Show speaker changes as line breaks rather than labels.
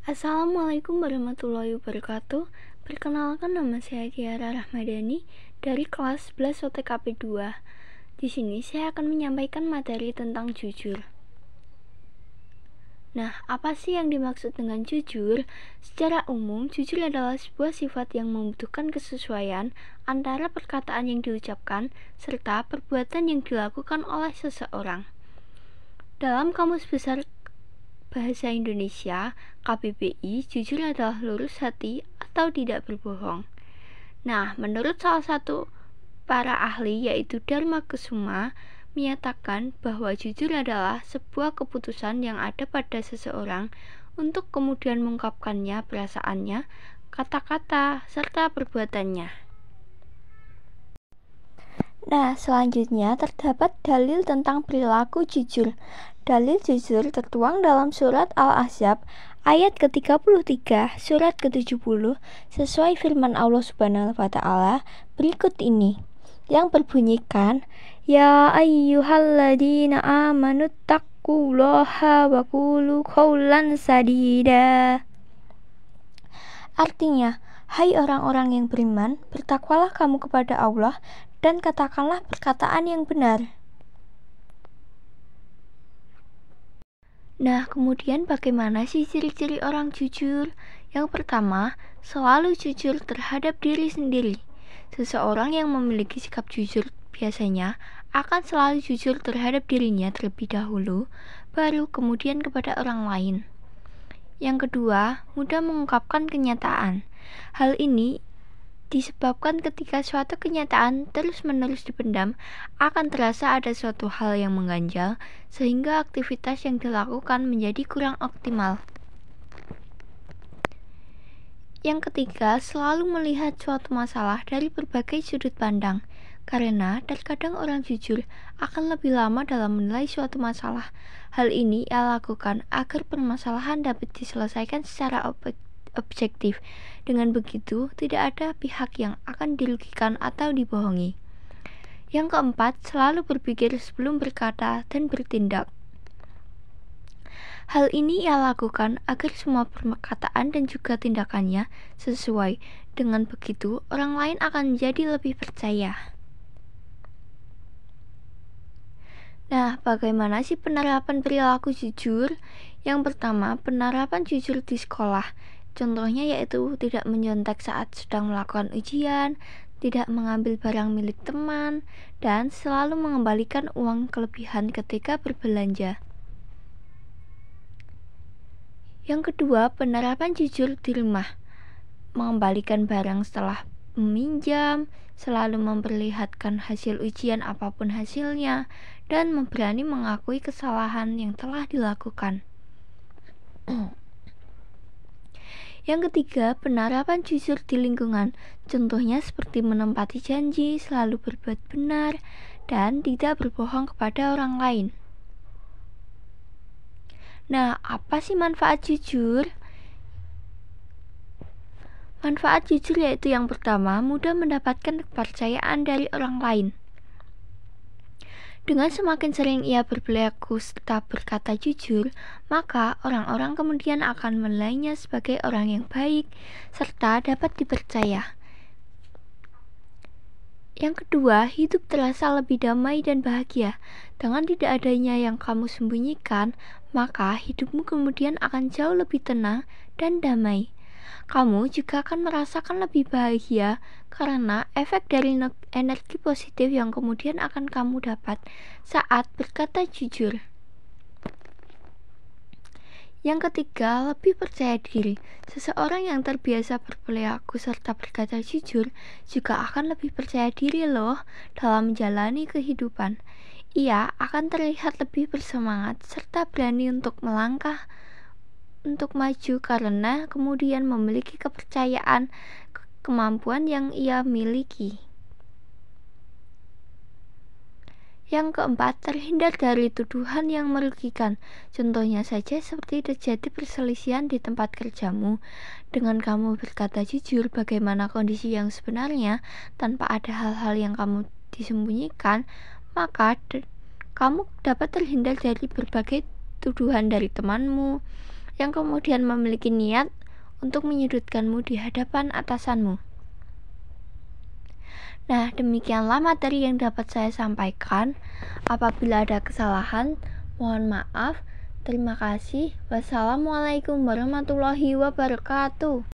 Assalamualaikum warahmatullahi wabarakatuh. Perkenalkan, nama saya Tiara Rahmadani dari kelas 11 OTKP 2. Di sini saya akan menyampaikan materi tentang jujur. Nah, apa sih yang dimaksud dengan jujur? Secara umum, jujur adalah sebuah sifat yang membutuhkan kesesuaian antara perkataan yang diucapkan serta perbuatan yang dilakukan oleh seseorang. Dalam Kamus Besar Bahasa Indonesia (KBBI), jujur adalah lurus hati atau tidak berbohong. Nah, menurut salah satu para ahli yaitu Dharma Kusuma, menyatakan bahwa jujur adalah sebuah keputusan yang ada pada seseorang untuk kemudian mengungkapkannya perasaannya, kata-kata, serta perbuatannya. Nah, selanjutnya terdapat dalil tentang perilaku jujur. Dalil jujur tertuang dalam surat Al-Ahzab ayat ke-33, surat ke-70, sesuai firman Allah Subhanahu wa taala berikut ini, yang berbunyikan, Ya ayyuhalladzina amanu taqullaha wa qulu qawlan sadida. Artinya, hai orang-orang yang beriman, bertakwalah kamu kepada Allah dan katakanlah perkataan yang benar. Nah, kemudian bagaimana sih ciri-ciri orang jujur? Yang pertama, selalu jujur terhadap diri sendiri. Seseorang yang memiliki sikap jujur biasanya akan selalu jujur terhadap dirinya terlebih dahulu, baru kemudian kepada orang lain. Yang kedua, mudah mengungkapkan kenyataan. Hal ini disebabkan ketika suatu kenyataan terus-menerus dipendam, akan terasa ada suatu hal yang mengganjal, sehingga aktivitas yang dilakukan menjadi kurang optimal. Yang ketiga, selalu melihat suatu masalah dari berbagai sudut pandang, karena terkadang orang jujur akan lebih lama dalam menilai suatu masalah. Hal ini ia lakukan agar permasalahan dapat diselesaikan secara objektif. Dengan begitu, tidak ada pihak yang akan dirugikan atau dibohongi. Yang keempat, selalu berpikir sebelum berkata dan bertindak. Hal ini ia lakukan agar semua perkataan dan juga tindakannya sesuai. Dengan begitu, orang lain akan menjadi lebih percaya. Nah, bagaimana sih penerapan perilaku jujur? Yang pertama, penerapan jujur di sekolah. Contohnya yaitu tidak menyontek saat sedang melakukan ujian, tidak mengambil barang milik teman, dan selalu mengembalikan uang kelebihan ketika berbelanja. Yang kedua, penerapan jujur di rumah. Mengembalikan barang setelah meminjam, selalu memperlihatkan hasil ujian apapun hasilnya, dan berani mengakui kesalahan yang telah dilakukan. Yang ketiga, penerapan jujur di lingkungan. Contohnya seperti menempati janji, selalu berbuat benar, dan tidak berbohong kepada orang lain. Nah, apa sih manfaat jujur? Manfaat jujur yaitu yang pertama, mudah mendapatkan kepercayaan dari orang lain. Dengan semakin sering ia berperilaku serta berkata jujur, maka orang-orang kemudian akan menilainya sebagai orang yang baik serta dapat dipercaya. Yang kedua, hidup terasa lebih damai dan bahagia. Dengan tidak adanya yang kamu sembunyikan, maka hidupmu kemudian akan jauh lebih tenang dan damai. Kamu juga akan merasakan lebih bahagia karena efek dari energi positif yang kemudian akan kamu dapat saat berkata jujur. Yang ketiga, lebih percaya diri. Seseorang yang terbiasa berperilaku serta berkata jujur juga akan lebih percaya diri loh dalam menjalani kehidupan. Ia akan terlihat lebih bersemangat serta berani untuk melangkah untuk maju karena kemudian memiliki kepercayaan kemampuan yang ia miliki. Yang keempat, terhindar dari tuduhan yang merugikan. Contohnya saja seperti terjadi perselisihan di tempat kerjamu. Dengan kamu berkata jujur bagaimana kondisi yang sebenarnya tanpa ada hal-hal yang kamu disembunyikan, maka kamu dapat terhindar dari berbagai tuduhan dari temanmu yang kemudian memiliki niat untuk menyudutkanmu di hadapan atasanmu. Nah, demikianlah materi yang dapat saya sampaikan. Apabila ada kesalahan, mohon maaf. Terima kasih. Wassalamualaikum warahmatullahi wabarakatuh.